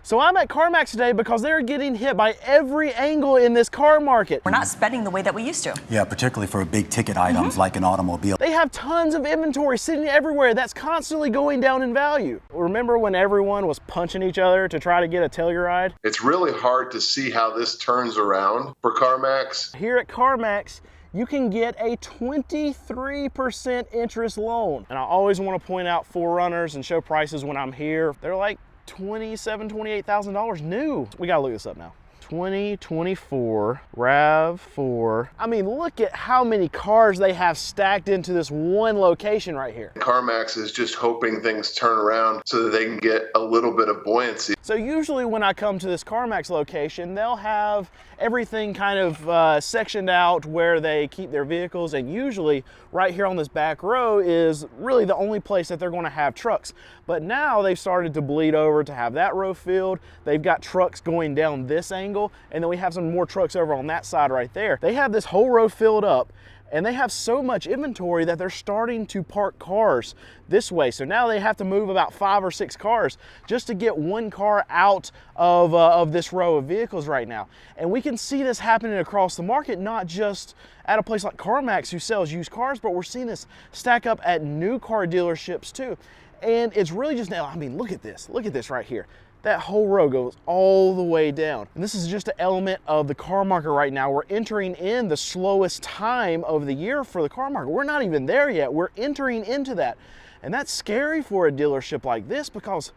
So I'm at CarMax today because they're getting hit by every angle in this car market. We're not spending the way that we used to. Yeah, particularly for big ticket items like an automobile. They have tons of inventory sitting everywhere that's constantly going down in value. Remember when everyone was punching each other to try to get a Telluride? It's really hard to see how this turns around for CarMax. Here at CarMax, you can get a 23% interest loan. And I always want to point out 4Runners and show prices when I'm here. They're like $27,000, $28,000 new. We gotta look this up now. 2024 RAV4. I mean, look at how many cars they have stacked into this one location right here. CarMax is just hoping things turn around so that they can get a little bit of buoyancy. So usually when I come to this CarMax location, they'll have everything kind of sectioned out where they keep their vehicles, and usually right here on this back row is really the only place that they're going to have trucks. But now they've started to bleed over to have that row filled. They've got trucks going down this angle, and then we have some more trucks over on that side right there. They have this whole row filled up, and they have so much inventory that they're starting to park cars this way. So now they have to move about 5 or 6 cars just to get one car out of this row of vehicles right now. And we can see this happening across the market, not just at a place like CarMax who sells used cars, but we're seeing this stack up at new car dealerships too. And it's really just now, I mean, look at this right here. That whole row goes all the way down. And this is just an element of the car market right now. We're entering in the slowest time of the year for the car market. We're not even there yet. We're entering into that. And that's scary for a dealership like this because,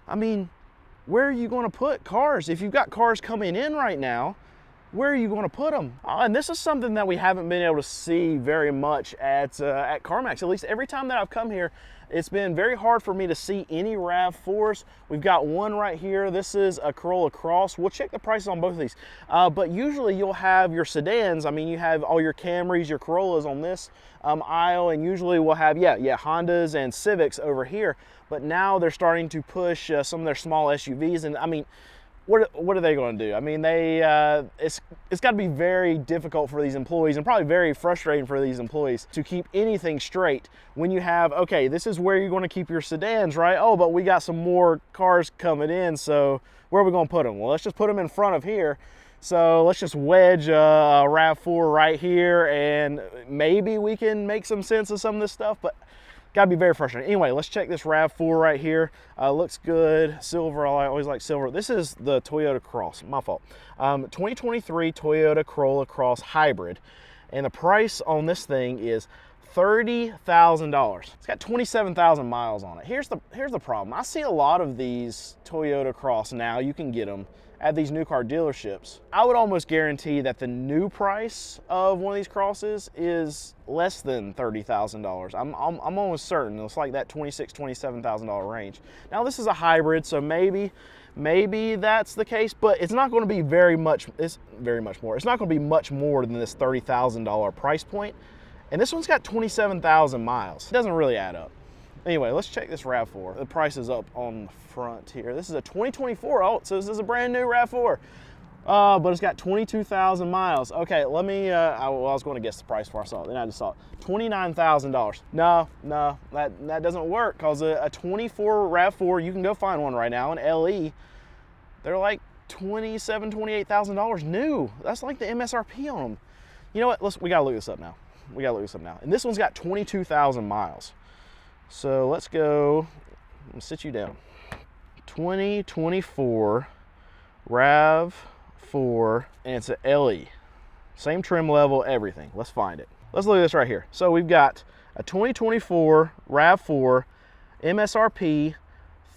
I mean, where are you going to put cars? If you've got cars coming in right now, where are you going to put them? And this is something that we haven't been able to see very much at CarMax. At least every time that I've come here, it's been very hard for me to see any RAV4s. We've got one right here. This is a Corolla Cross. We'll check the prices on both of these. But usually you'll have your sedans. I mean, you have all your Camrys, your Corollas on this aisle, and usually we'll have, Hondas and Civics over here. But now they're starting to push some of their small SUVs, and I mean, what are they going to do? I mean, it's got to be very difficult for these employees and probably very frustrating for these employees to keep anything straight when you have, okay, this is where you're going to keep your sedans, right? Oh, but we got some more cars coming in, so where are we going to put them? Well, let's just put them in front of here. So let's just wedge a RAV4 right here, and maybe we can make some sense of some of this stuff, but gotta be very frustrating. Anyway, let's check this RAV4 right here. Looks good. Silver, I always like silver. This is the Toyota Cross, my fault. 2023 Toyota Corolla Cross Hybrid. And the price on this thing is $30,000. It's got 27,000 miles on it. Here's the problem. I see a lot of these Toyota Cross now. You can get them at these new car dealerships. I would almost guarantee that the new price of one of these Crosses is less than $30,000. I'm almost certain. It's like that $26,000, $27,000 range. Now this is a hybrid, so maybe that's the case, but it's not going to be very much more. It's not going to be much more than this $30,000 price point. And this one's got 27,000 miles. It doesn't really add up. Anyway, let's check this RAV4. The price is up on the front here. This is a 2024. Oh, so this is a brand new RAV4. But it's got 22,000 miles. Okay, let me, I was going to guess the price before I saw it. Then I just saw it. $29,000. No, that doesn't work because a 24 RAV4, you can go find one right now, an LE. They're like $27,000, $28,000 new. That's like the MSRP on them. You know what? We got to look this up now. And this one's got 22,000 miles. So let's go, I'm gonna sit you down. 2024 RAV4, and it's an LE. Same trim level, everything. Let's find it. Let's look at this right here. So we've got a 2024 RAV4, MSRP,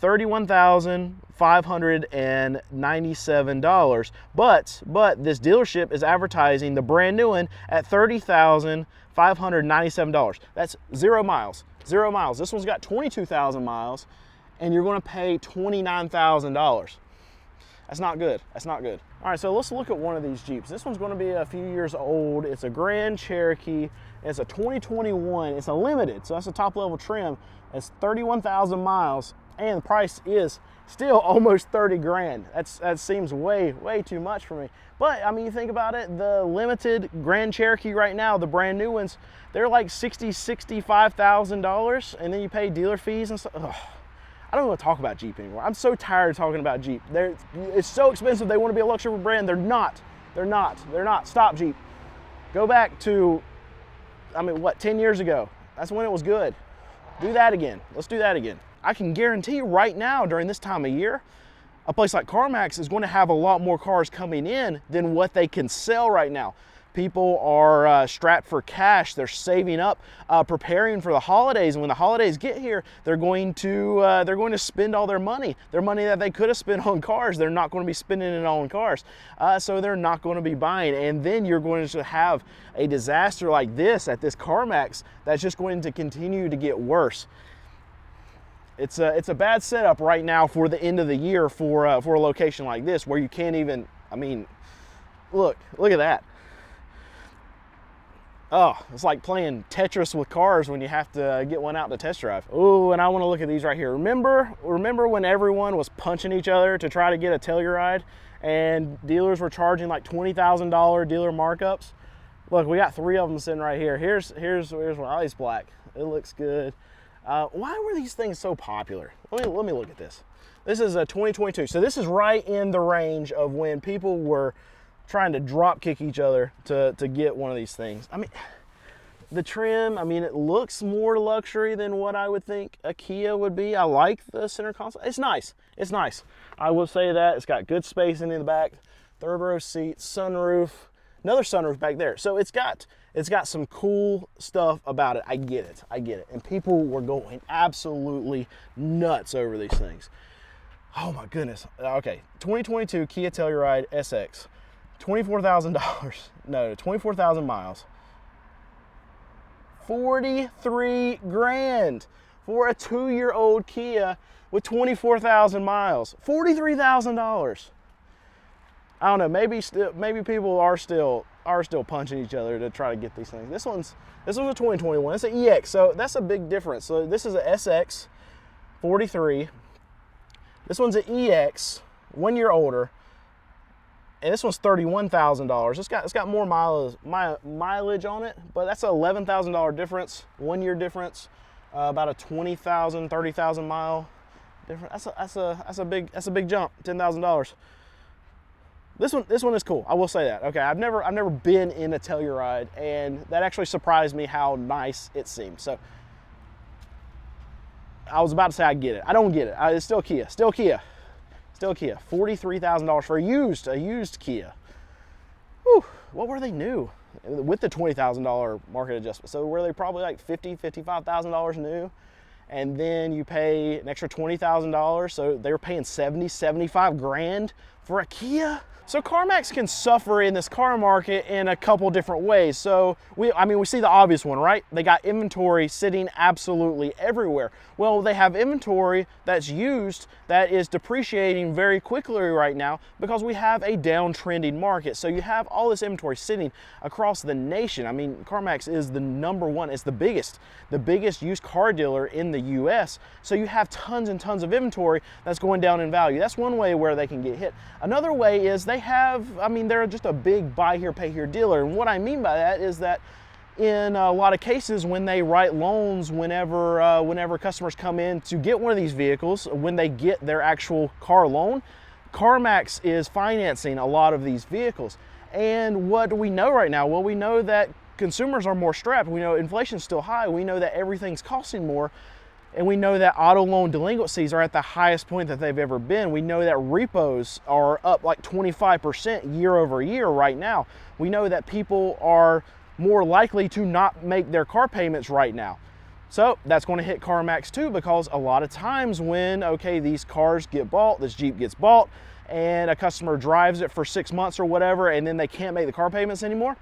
$31,597. But this dealership is advertising the brand new one at $30,597. That's 0 miles. 0 miles. This one's got 22,000 miles, and you're going to pay $29,000. That's not good. That's not good. All right, so let's look at one of these Jeeps. This one's going to be a few years old. It's a Grand Cherokee. It's a 2021. It's a limited, so that's a top level trim. It's 31,000 miles, and the price is still almost 30 grand. That seems way too much for me. But I mean, you think about it, the limited Grand Cherokee right now, the brand new ones, they're like $65,000, and then you pay dealer fees and stuff. Ugh. I don't want to talk about Jeep anymore. I'm so tired of talking about Jeep. It's so expensive. They want to be a luxury brand. They're not. They're not. They're not. Stop, Jeep. Go back to, I mean, what, 10 years ago? That's when it was good. Do that again. Let's do that again. I can guarantee right now during this time of year, a place like CarMax is going to have a lot more cars coming in than what they can sell right now. People are strapped for cash. They're saving up, preparing for the holidays. And when the holidays get here, they're going to spend all their money that they could have spent on cars. They're not going to be spending it on cars, so they're not going to be buying. And then you're going to have a disaster like this at this CarMax that's just going to continue to get worse. It's a bad setup right now for the end of the year for a location like this where you can't even. I mean, look at that. Oh, it's like playing Tetris with cars when you have to get one out to test drive. Oh, and I want to look at these right here. Remember when everyone was punching each other to try to get a Telluride and dealers were charging like $20,000 dealer markups? Look, we got 3 of them sitting right here. Here's one. Oh, it's black. It looks good. Why were these things so popular? Let me look at this. This is a 2022. So this is right in the range of when people were trying to drop kick each other to get one of these things. I mean, the trim, I mean, it looks more luxury than what I would think a Kia would be. I like the center console. It's nice. It's nice. I will say that. It's got good spacing in the back, 3rd row seats, sunroof, another sunroof back there. So it's got some cool stuff about it. I get it. And people were going absolutely nuts over these things. Oh my goodness. Okay, 2022 Kia Telluride SX. $24,000, no, 24,000 miles. 43 grand for a 2-year-old Kia with 24,000 miles. $43,000. I don't know, maybe people are still punching each other to try to get these things. This one's a 2021. It's an EX, so that's a big difference. So this is a SX 43. This one's an EX, 1 year older. And this one's $31,000. It's got more mileage on it, but that's an $11,000 difference, 1 year difference, about a 20,000, 30,000 mile difference. That's a big jump, $10,000. This one is cool. I will say that. Okay, I've never been in a Telluride, and that actually surprised me how nice it seemed. So I was about to say I get it. I don't get it. It's still Kia. Still Kia. $43,000 for a used Kia. Whew, what were they new? With the $20,000 market adjustment. So were they probably like $50,000, $55,000 new? And then you pay an extra $20,000. So they were paying 75 grand for a Kia? So CarMax can suffer in this car market in a couple different ways. So we see the obvious one, right? They got inventory sitting absolutely everywhere. Well, they have inventory that's used that is depreciating very quickly right now because we have a downtrending market. So you have all this inventory sitting across the nation. I mean, CarMax is the #1. It's the biggest used car dealer in the US. So you have tons and tons of inventory that's going down in value. That's one way where they can get hit. Another way is they're just a big buy here, pay here dealer. And what I mean by that is that in a lot of cases when they write loans, whenever customers come in to get one of these vehicles, when they get their actual car loan, CarMax is financing a lot of these vehicles. And what do we know right now? Well, we know that consumers are more strapped. We know inflation's still high. We know that everything's costing more. And we know that auto loan delinquencies are at the highest point that they've ever been. We know that repos are up like 25% year over year right now. We know that people are more likely to not make their car payments right now. So that's going to hit CarMax too, because a lot of times when, okay, these cars get bought, this Jeep gets bought, and a customer drives it for 6 months or whatever, and then they can't make the car payments anymore,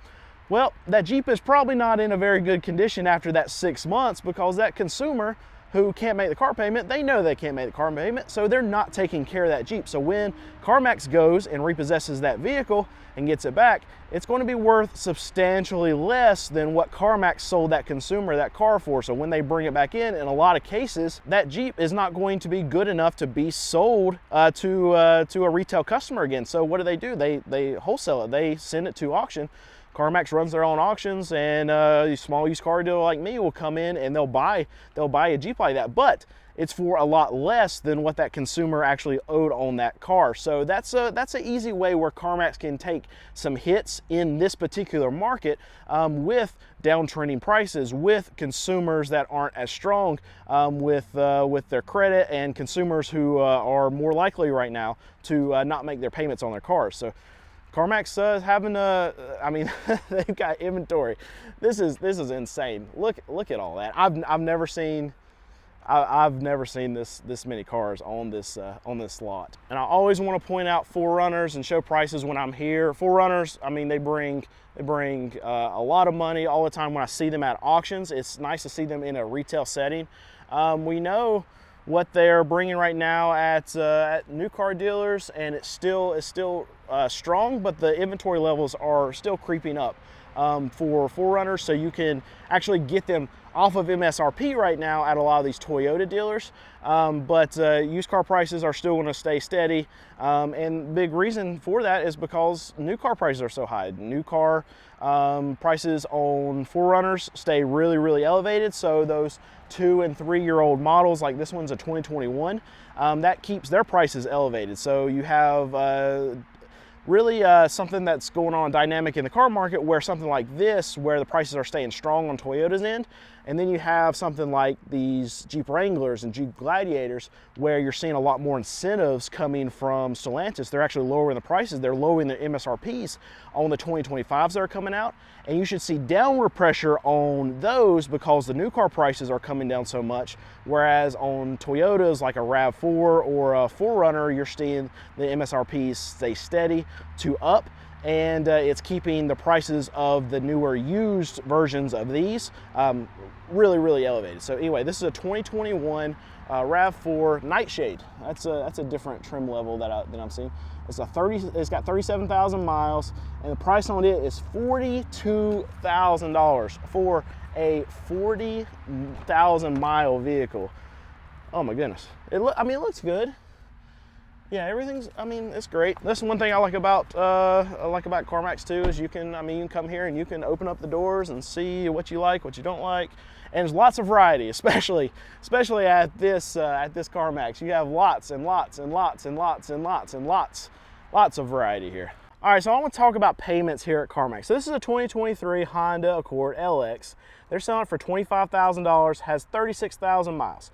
well, that Jeep is probably not in a very good condition after that 6 months, because that consumer who can't make the car payment, they know they can't make the car payment, so they're not taking care of that Jeep. So when CarMax goes and repossesses that vehicle and gets it back, it's going to be worth substantially less than what CarMax sold that consumer that car for. So when they bring it back in a lot of cases, that Jeep is not going to be good enough to be sold to a retail customer again. So what do? They wholesale it. They send it to auction CarMax runs their own auctions, and a small used car dealer like me will come in and they'll buy a Jeep like that, but it's for a lot less than what that consumer actually owed on that car. So that's an easy way where CarMax can take some hits in this particular market with downtrending prices, with consumers that aren't as strong with their credit, and consumers who are more likely right now to not make their payments on their cars. So CarMax is having I mean, they've got inventory. This is insane. Look at all that. I've never seen this many cars on this lot. And I always want to point out 4Runners and show prices when I'm here. 4Runners, I mean, they bring a lot of money all the time when I see them at auctions. It's nice to see them in a retail setting. We know what they're bringing right now at new car dealers, and it's still strong, but the inventory levels are still creeping up for 4Runners, so you can actually get them off of MSRP right now at a lot of these Toyota dealers, but used car prices are still going to stay steady, and big reason for that is because new car prices are so high. New car prices on 4Runners stay really elevated, so those 2- and 3-year-old models, like this one's a 2021, that keeps their prices elevated. So you have really something that's going on dynamic in the car market, where something like this, where the prices are staying strong on Toyota's end, and then you have something like these Jeep Wranglers and Jeep Gladiators, where you're seeing a lot more incentives coming from Stellantis. They're actually lowering the prices. They're lowering their MSRPs on the 2025s that are coming out, and you should see downward pressure on those because the new car prices are coming down so much, whereas on Toyotas like a RAV4 or a 4Runner, you're seeing the MSRPs stay steady to up, and it's keeping the prices of the newer used versions of these really elevated. So anyway, this is a 2021 RAV4 Nightshade. That's a different trim level that I'm seeing. It's got 37,000 miles, and the price on it is $42,000 for a 40,000 mile vehicle. Oh my goodness. It looks good. Yeah, everything's, I mean, it's great. That's one thing I like about CarMax too, is you can come here and you can open up the doors and see what you like, what you don't like. And there's lots of variety, especially at this CarMax. You have lots of variety here. All right, so I want to talk about payments here at CarMax. So this is a 2023 Honda Accord LX. They're selling it for $25,000, has 36,000 miles.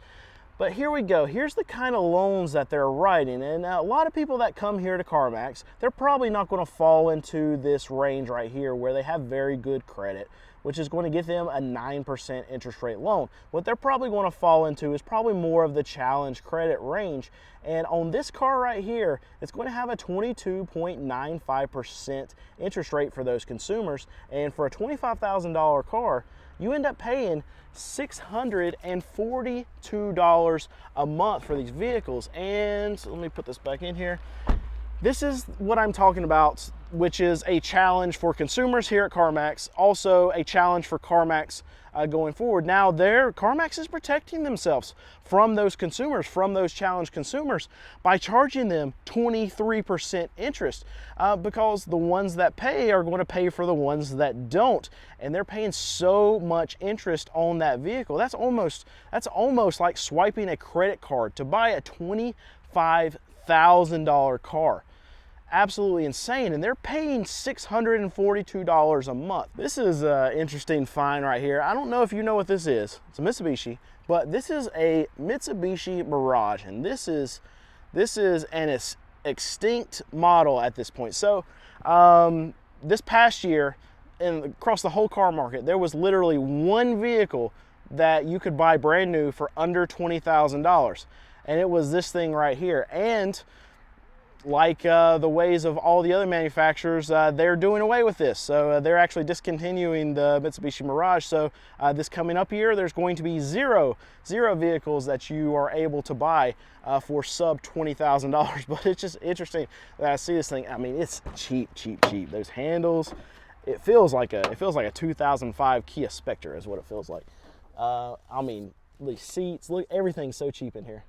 But here we go. Here's the kind of loans that they're writing. And a lot of people that come here to CarMax, they're probably not going to fall into this range right here where they have very good credit, which is going to get them a 9% interest rate loan. What they're probably going to fall into is probably more of the challenge credit range. And on this car right here, it's going to have a 22.95% interest rate for those consumers. And for a $25,000 car, you end up paying $642 a month for these vehicles. And let me put this back in here. This is what I'm talking about, which is a challenge for consumers here at CarMax, also a challenge for CarMax going forward. Now, CarMax is protecting themselves from those consumers, from those challenged consumers, by charging them 23% interest because the ones that pay are going to pay for the ones that don't, and they're paying so much interest on that vehicle. That's almost like swiping a credit card to buy a $25,000 car. Absolutely insane, and they're paying $642 a month. This is an interesting find right here. I don't know if you know what this is. It's a Mitsubishi, but this is a Mitsubishi Mirage, and this is an extinct model at this point. So this past year, across the whole car market, there was literally one vehicle that you could buy brand new for under $20,000, and it was this thing right here. And like the ways of all the other manufacturers, they're doing away with this. So they're actually discontinuing the Mitsubishi Mirage. So this coming up year, there's going to be zero vehicles that you are able to buy for sub $20,000. But it's just interesting that I see this thing. I mean, it's cheap. Those handles, it feels like a 2005 Kia Spectre is what it feels like. I mean, the seats, look, everything's so cheap in here.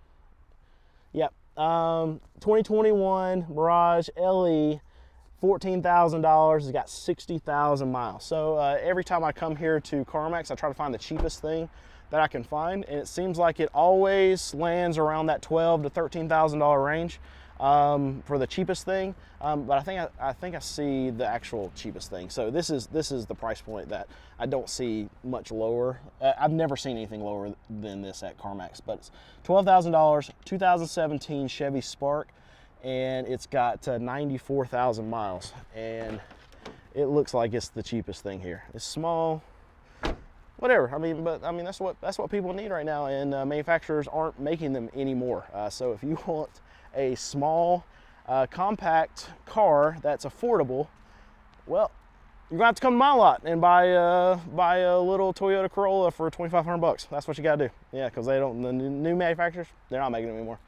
Yep. 2021 Mirage LE, $14,000. It's got 60,000 miles. So every time I come here to CARMAX, I try to find the cheapest thing that I can find, and it seems like it always lands around that $12,000 to $13,000 range for the cheapest thing. But I think I see the actual cheapest thing. So this is the price point that I don't see much lower. I've never seen anything lower than this at CARMAX. But it's $12,000, 2017 Chevy Spark, and it's got 94,000 miles, and it looks like it's the cheapest thing here. It's small, whatever. I mean, that's what people need right now, and manufacturers aren't making them anymore. So if you want a small, compact car that's affordable, well, you're gonna have to come to my lot and buy a little Toyota Corolla for $2,500 bucks. That's what you gotta do. Yeah, because the new manufacturers, they're not making them anymore.